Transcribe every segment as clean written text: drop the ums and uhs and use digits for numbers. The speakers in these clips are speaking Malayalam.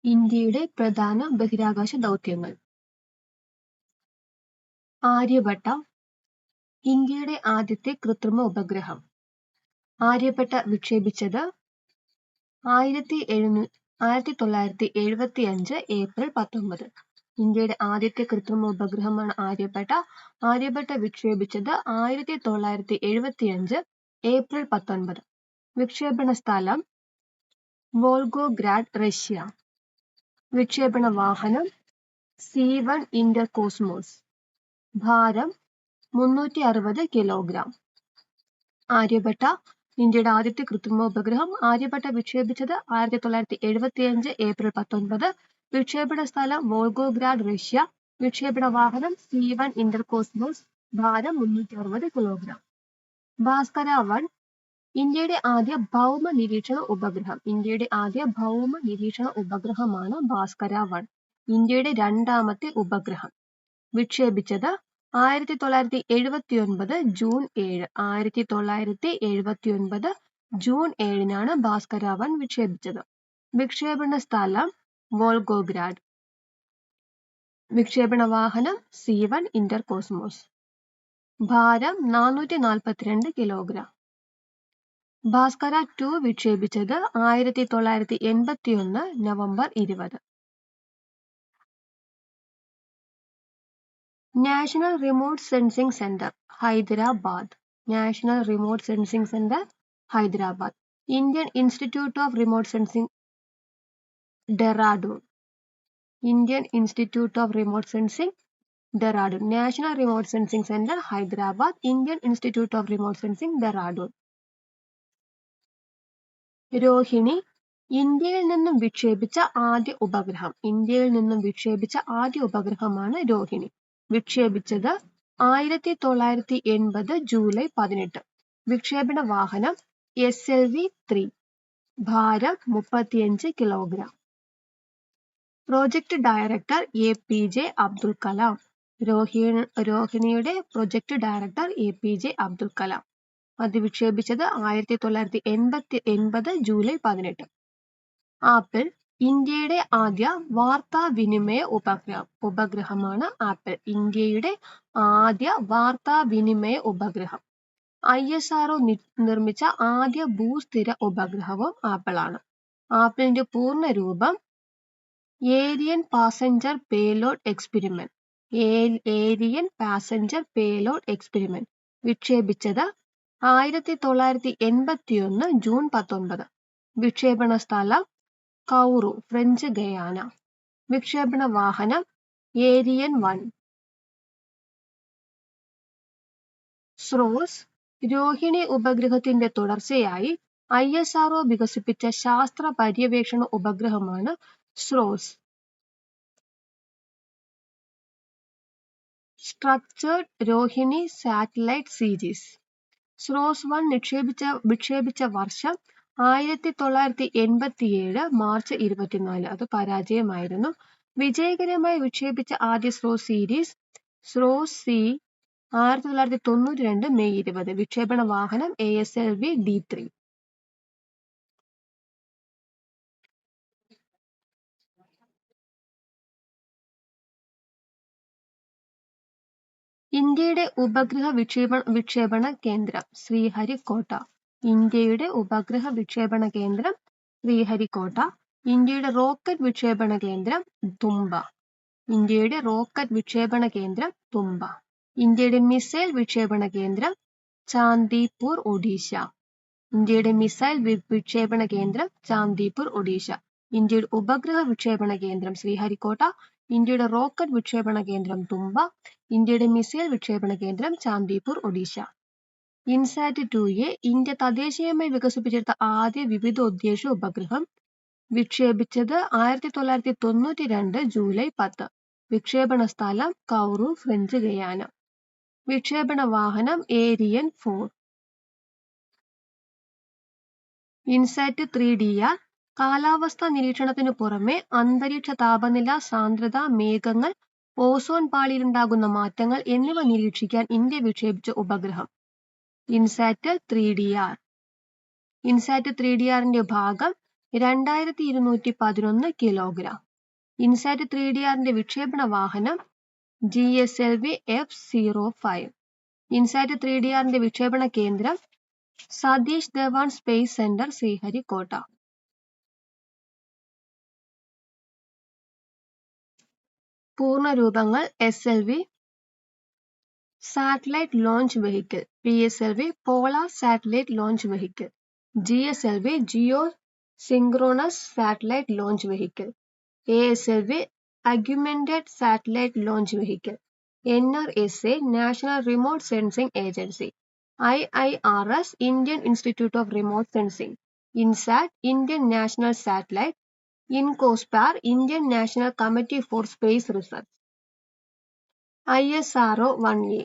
ഇന്ത്യയുടെ പ്രധാന ബഹിരാകാശ ദൗത്യങ്ങൾ. ആര്യഭട്ട, ഇന്ത്യയുടെ ആദ്യത്തെ കൃത്രിമ ഉപഗ്രഹം. ആര്യഭട്ട വിക്ഷേപിച്ചത് 1975 ഏപ്രിൽ 19. ഇന്ത്യയുടെ ആദ്യത്തെ കൃത്രിമ ഉപഗ്രഹമാണ് ആര്യഭട്ട. ആര്യഭട്ട വിക്ഷേപിച്ചത് 1975 ഏപ്രിൽ 19. വിക്ഷേപണ സ്ഥലം വോൾഗോഗ്രാഡ്, റഷ്യ. വിക്ഷേപണ വാഹനം C1 ഇന്റർകോസ്മോസ്. ഭാരം 360 കിലോഗ്രാം. ആര്യഭട്ട ഇന്ത്യയുടെ ആദ്യത്തെ കൃത്രിമ ഉപഗ്രഹം. ആര്യഭട്ട വിക്ഷേപിച്ചത് 1975 ഏപ്രിൽ 19. വിക്ഷേപണ സ്ഥലം വോൾഗോഗ്രാഡ്, റഷ്യ. വിക്ഷേപണ വാഹനം C1 ഇന്റർകോസ്മോസ്. ഭാരം 360 കിലോഗ്രാം. ഭാസ്കര 1 ഇന്ത്യയുടെ ആദ്യ ഭൗമ നിരീക്ഷണ ഉപഗ്രഹം. ഇന്ത്യയുടെ ആദ്യ ഭൗമ നിരീക്ഷണ ഉപഗ്രഹമാണ് ഭാസ്കര 1. ഇന്ത്യയുടെ രണ്ടാമത്തെ ഉപഗ്രഹം. വിക്ഷേപിച്ചത് 1979 ജൂൺ 7. 1979 ജൂൺ 7 ഭാസ്കര 1 വിക്ഷേപിച്ചത്. വിക്ഷേപണ സ്ഥലം വോൾഗോഗ്രാഡ്. വിക്ഷേപണ വാഹനം C1 ഇന്റർകോസ്മോസ്. ഭാരം 442 kilogram. Bhaskara 2 വിക്ഷേപിച്ചത് 1981 November 20. National remote sensing centre, Hyderabad. National remote sensing centre, Hyderabad. Indian institute of remote sensing, Dehradun. Indian institute of remote sensing, Dehradun. National remote sensing centre, Hyderabad. Indian institute of remote sensing, Dehradun. Rohini ഇന്ത്യയിൽ നിന്നും വിക്ഷേപിച്ച ആദ്യ ഉപഗ്രഹം. ഇന്ത്യയിൽ നിന്നും വിക്ഷേപിച്ച ആദ്യ ഉപഗ്രഹമാണ് രോഹിണി. വിക്ഷേപിച്ചത് 1980 ജൂലൈ 18. വിക്ഷേപണ വാഹനം SLV-3. ഭാരം 35 കിലോഗ്രാം. Project director APJ Abdul Kalam. രോഹിണിയുടെ project director APJ Abdul Kalam. അത് വിക്ഷേപിച്ചത് 1980 ജൂലൈ 18. ആപ്പിൾ ഇന്ത്യയുടെ ആദ്യ വാർത്താവിനിമയ ഉപഗ്രഹമാണ് ആപ്പിൾ. ഇന്ത്യയുടെ ആദ്യ വാർത്താവിനിമയ ഉപഗ്രഹം. ISRO നിർമ്മിച്ച ആദ്യ ഭൂസ്ഥിര ഉപഗ്രഹവും ആപ്പിളാണ്. ആപ്പിളിന്റെ പൂർണ്ണ രൂപം Ariane passenger payload experiment. Ariane passenger payload experiment. വിക്ഷേപിച്ചത് 1981 ജൂൺ 19. വിക്ഷേപണ സ്ഥലം കൗറു, ഫ്രഞ്ച് ഗയാന. വിക്ഷേപണ വാഹനം ഏരിയൻ 1. സ്രോസ് രോഹിണി ഉപഗ്രഹത്തിന്റെ തുടർച്ചയായി ISRO വികസിപ്പിച്ച ശാസ്ത്ര പര്യവേക്ഷണ ഉപഗ്രഹമാണ് SROSS. Structured Rohini satellite series. SROSS 1 വിക്ഷേപിച്ച വർഷം 1987 മാർച്ച് 24. അത് പരാജയമായിരുന്നു. വിജയകരമായി വിക്ഷേപിച്ച ആദ്യ SROSS series SROSS C 1992 May 20. വിക്ഷേപണ വാഹനം ASLV-D3. ഇന്ത്യയുടെ ഉപഗ്രഹ വിക്ഷേപണ കേന്ദ്രം ശ്രീഹരിക്കോട്ട. ഇന്ത്യയുടെ ഉപഗ്രഹ വിക്ഷേപണ കേന്ദ്രം ശ്രീഹരിക്കോട്ട. ഇന്ത്യയുടെ റോക്കറ്റ് വിക്ഷേപണ കേന്ദ്രം തുമ്പ. ഇന്ത്യയുടെ റോക്കറ്റ് വിക്ഷേപണ കേന്ദ്രം തുമ്പ. ഇന്ത്യയുടെ മിസൈൽ വിക്ഷേപണ കേന്ദ്രം ചാന്ദിപൂർ, ഒഡീഷ. ഇന്ത്യയുടെ മിസൈൽ വിക്ഷേപണ കേന്ദ്രം ചാന്ദിപൂർ, ഒഡീഷ. ഇന്ത്യയുടെ ഉപഗ്രഹ വിക്ഷേപണ കേന്ദ്രം ശ്രീഹരിക്കോട്ട. ഇന്ത്യയുടെ റോക്കറ്റ് വിക്ഷേപണ കേന്ദ്രം തുമ്പ. ഇന്ത്യയുടെ മിസൈൽ വിക്ഷേപണ കേന്ദ്രം ചാന്ദിപൂർ, ഒഡീഷ. ഇൻസാറ്റ് 2A ഇന്ത്യ തദ്ദേശീയമായി വികസിപ്പിച്ചെടുത്ത ആദ്യ വിവിധോദ്ദേശ ഉപഗ്രഹം. വിക്ഷേപിച്ചത് 1992 ജൂലൈ 10. വിക്ഷേപണ സ്ഥലം കൗറു, ഫ്രഞ്ച് ഗയാന. വിക്ഷേപണ വാഹനം ഏരിയൻ 4. ഇൻസാറ്റ് 3DR കാലാവസ്ഥാ നിരീക്ഷണത്തിനു പുറമെ അന്തരീക്ഷ താപനില, സാന്ദ്രത, മേഘങ്ങൾ, ഓസോൺ പാളിയിലുണ്ടാകുന്ന മാറ്റങ്ങൾ എന്നിവ നിരീക്ഷിക്കാൻ ഇന്ത്യ വിക്ഷേപിച്ച ഉപഗ്രഹം. ഇൻസാറ്റ് 3DR. ഇൻസാറ്റ് 3DRന്റെ ഭാഗം 2211 കിലോഗ്രാം. ഇൻസാറ്റ് 3DR വിക്ഷേപണ വാഹനം GSLV F-05. ഇൻസാറ്റ് 3DR വിക്ഷേപണ കേന്ദ്രം സതീഷ് ധവാൻ സ്പേസ് സെന്റർ, ശ്രീഹരിക്കോട്ട. പൂർണ്ണരൂപങ്ങൾ: SLV satellite launch vehicle, PSLV polar satellite launch vehicle, GSLV geosynchronous satellite launch vehicle, ASLV augmented satellite launch vehicle, NRSA national remote sensing agency, IIRS Indian institute of remote sensing, INSAT Indian national satellite, INCOSPAR Indian national committee for space research, ISRO 1A.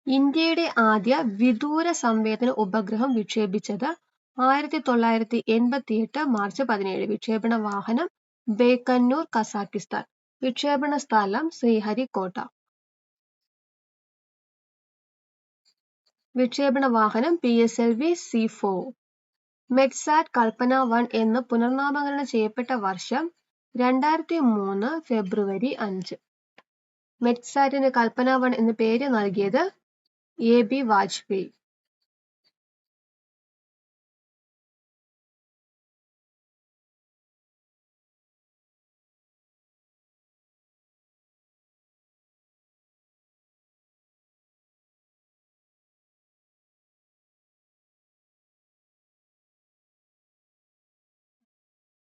ഇന്ത്യയുടെ ആദ്യ വിദൂര സംവേദന ഉപഗ്രഹം വിക്ഷേപിച്ചത് 1988 മാർച്ച് 17. വിക്ഷേപണ വാഹനം ബേക്കന്നൂർ, കസാക്കിസ്ഥാൻ. വിക്ഷേപണ സ്ഥലം ശ്രീഹരിക്കോട്ട. വിക്ഷേപണ വാഹനം PSLV C4. മെറ്റ്സാറ്റ് കൽപ്പന 1 എന്ന് പുനർനാമകരണം ചെയ്യപ്പെട്ട വർഷം 2003 ഫെബ്രുവരി 5. മെറ്റ്സാറ്റിന് കൽപ്പന 1 എന്ന് പേര് നൽകിയത് AB Vajpayee.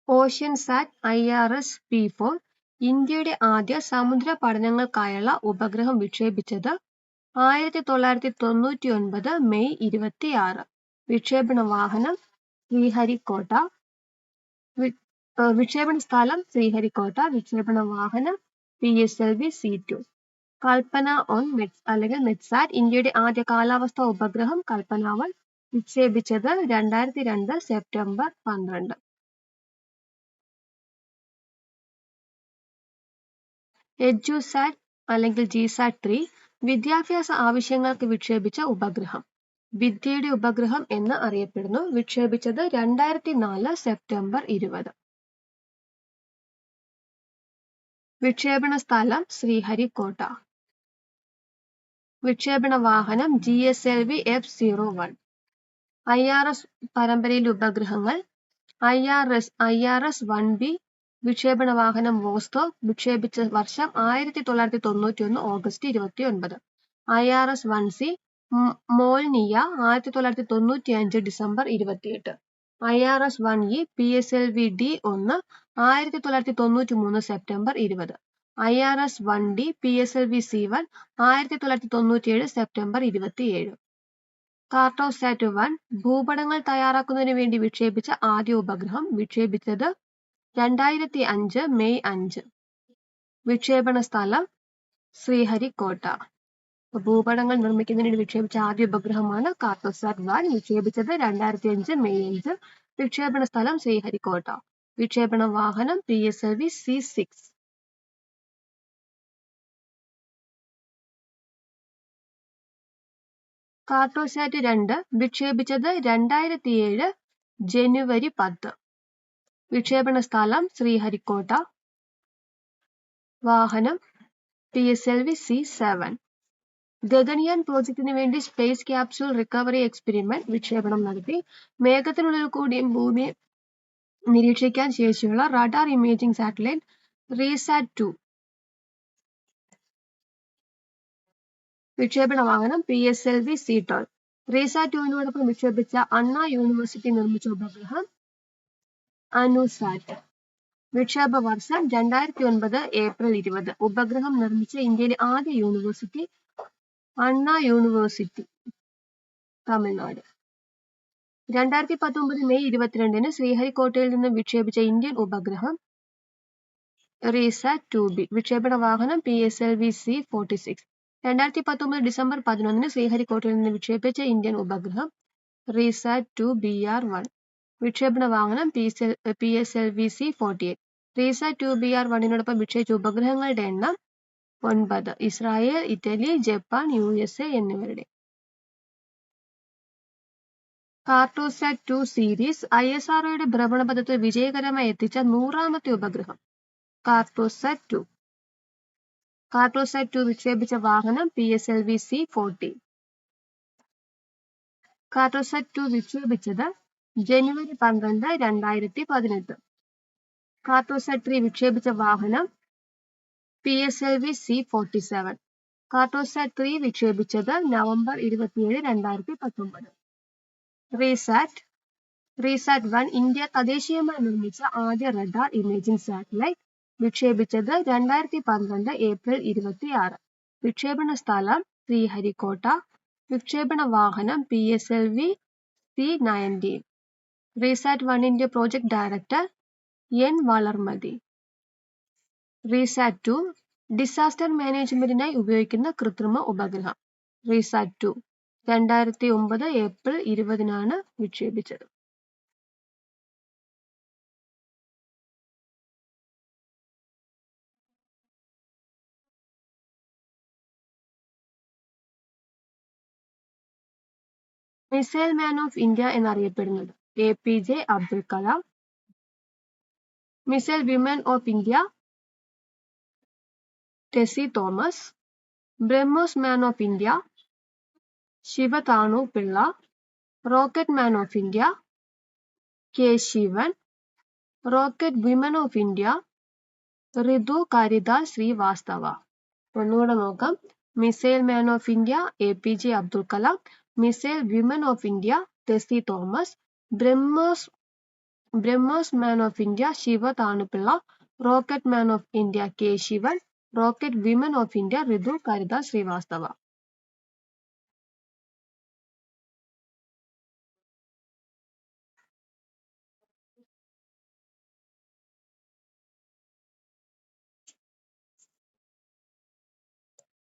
Oceansat IRS P4 ഇന്ത്യയുടെ ആദ്യ സമുദ്ര പഠനങ്ങൾക്കായുള്ള ഉപഗ്രഹം വിക്ഷേപിച്ചത് 1999 മെയ് 26. വിക്ഷേപണ വാഹനം ശ്രീഹരിക്കോട്ട. വിക്ഷേപണ സ്ഥലം ശ്രീഹരിക്കോട്ട. വിക്ഷേപണ വാഹനം PSLV C2. കൽപ്പന 1 അല്ലെങ്കിൽ മെറ്റ്സാറ്റ് ഇന്ത്യയുടെ ആദ്യ കാലാവസ്ഥാ ഉപഗ്രഹം കൽപ്പന 1 വിക്ഷേപിച്ചത് 2002 സെപ്റ്റംബർ 12. എഡ്യൂസാറ്റ് അല്ലെങ്കിൽ GSAT 3 വിദ്യാഭ്യാസ ആവശ്യങ്ങൾക്ക് വിക്ഷേപിച്ച ഉപഗ്രഹം. വിദ്യയുടെ ഉപഗ്രഹം എന്ന് അറിയപ്പെടുന്നു. വിക്ഷേപിച്ചത് 2004 സെപ്റ്റംബർ 20. വിക്ഷേപണ സ്ഥലം ശ്രീഹരിക്കോട്ട. വിക്ഷേപണ വാഹനം GSLV F-01. IRS പരമ്പരയിലെ ഉപഗ്രഹങ്ങൾ IRS 1B. വിക്ഷേപണ വാഹനം വോസ്റ്റോക്ക്. വിക്ഷേപിച്ച വർഷം 1991 August 29. IRS 1C മോൾനിയ 1995 December 28. IRS 1E PSLV D1 1993 September 20. IRS 1D PSLV C1 1997 September 27. Cartosat 1 ഭൂപടങ്ങൾ തയ്യാറാക്കുന്നതിന് വേണ്ടി വിക്ഷേപിച്ച ആദ്യ ഉപഗ്രഹം. വിക്ഷേപിച്ചത് 2005 മെയ് 5. വിക്ഷേപണ സ്ഥലം ശ്രീഹരിക്കോട്ട. ഭൂപടങ്ങൾ നിർമ്മിക്കുന്നതിന് വിക്ഷേപിച്ച ആദ്യ ഉപഗ്രഹമാണ് കാർട്ടോസാറ്റ് 1. വിക്ഷേപിച്ചത് 2005 മെയ് 5. വിക്ഷേപണ സ്ഥലം ശ്രീഹരിക്കോട്ട. വിക്ഷേപണ വാഹനം PSLV C6. കാർട്ടോസാറ്റ് 2 വിക്ഷേപിച്ചത് 2007 ജനുവരി 10. വിക്ഷേപണ സ്ഥലം ശ്രീഹരിക്കോട്ട. വാഹനം PSLV C7. ഗഗൻയാൻ പ്രോജക്റ്റിന് വേണ്ടി സ്പേസ് ക്യാപ്സ്യൂൾ റിക്കവറി എക്സ്പെരിമെന്റ് വിക്ഷേപണം നടത്തി. മേഘത്തിനുള്ളിൽ കൂടിയും ഭൂമിയെ നിരീക്ഷിക്കാൻ ശേഷിയുള്ള റഡാർ ഇമേജിംഗ് സാറ്റലൈറ്റ് റീസാറ്റ് 2. വിക്ഷേപണ വാഹനം PSLV C12. റീസാറ്റ് 2നോടൊപ്പം വിക്ഷേപിച്ച അണ്ണാ യൂണിവേഴ്സിറ്റി നിർമ്മിച്ച ഉപഗ്രഹം അനുസാറ്റ്. വിക്ഷേപ വർഷം 2009 ഏപ്രിൽ 20. ഉപഗ്രഹം നിർമ്മിച്ച ഇന്ത്യയിലെ ആദ്യ യൂണിവേഴ്സിറ്റി അണ്ണാ യൂണിവേഴ്സിറ്റി, തമിഴ്നാട്. 2019 മെയ് 22 ശ്രീഹരിക്കോട്ടയിൽ നിന്ന് വിക്ഷേപിച്ച ഇന്ത്യൻ ഉപഗ്രഹം റീസാറ്റ് 2B. വിക്ഷേപണ വാഹനം PSLV C46. 2019 ഡിസംബർ 11 ശ്രീഹരിക്കോട്ടയിൽ നിന്ന് വിക്ഷേപിച്ച ഇന്ത്യൻ ഉപഗ്രഹം റീസാറ്റ് 2BR1. വിക്ഷേപണ വാഹനം PSLV C48. റീസാറ്റ് 2BR1നോടൊപ്പം വിക്ഷേപിച്ച ഉപഗ്രഹങ്ങളുടെ എണ്ണം 9. ഇസ്രായേൽ, ഇറ്റലി, ജപ്പാൻ, USA എന്നിവരുടെ. കാർട്ടോസാറ്റ് 2 സീരീസ് ISROയുടെ ഭ്രമണപഥത്തിൽ വിജയകരമായി എത്തിച്ച 100ാമത്തെ ഉപഗ്രഹം. കാർട്ടോസാറ്റ് 2 വിക്ഷേപിച്ച വാഹനം PSLV C-40. കാർട്ടോസാറ്റ് 2 വിക്ഷേപിച്ചത് ജനുവരി 12, 2018. കാർട്ടോസാറ്റ് 3 വിക്ഷേപിച്ച വാഹനം PSLV C-47. കാർട്ടോസാറ്റ് 3 വിക്ഷേപിച്ചത് നവംബർ 27, 2019. റീസാറ്റ് 1 ഇന്ത്യ തദ്ദേശീയമായി നിർമ്മിച്ച ആദ്യ റഡാർ ഇമേജിംഗ് സാറ്റലൈറ്റ്. വിക്ഷേപിച്ചത് 2012 ഏപ്രിൽ 26. വിക്ഷേപണ സ്ഥലം ശ്രീഹരിക്കോട്ട. വിക്ഷേപണ വാഹനം PSLV C-19. റീസാറ്റ് 1ന്റെ project director N. Valarmathi. RISAT 2 disaster മാനേജ്മെന്റിനായി ഉപയോഗിക്കുന്ന കൃത്രിമ ഉപഗ്രഹം. റീസാറ്റ് 2 2009 ഏപ്രിൽ 20 വിക്ഷേപിച്ചത്. മിസൈൽ മാൻ ഓഫ് ഇന്ത്യ എന്നറിയപ്പെടുന്നത് APJ Abdul Kalam. Missile women of India Tessy Thomas. BrahMos man of India Sivathanu Pillai. Rocket man of India K. Sivan. Rocket women of India Ritu Karidas Srivastava. ഒന്നുകൂടെ നോക്കാം. Missile man of India APJ Abdul Kalam. Missile women of India Tessy Thomas. BrahMos man of India Sivathanupillai. Rocket man of India K. Sivan. Rocket women of India Ritu Karidas Srivastava.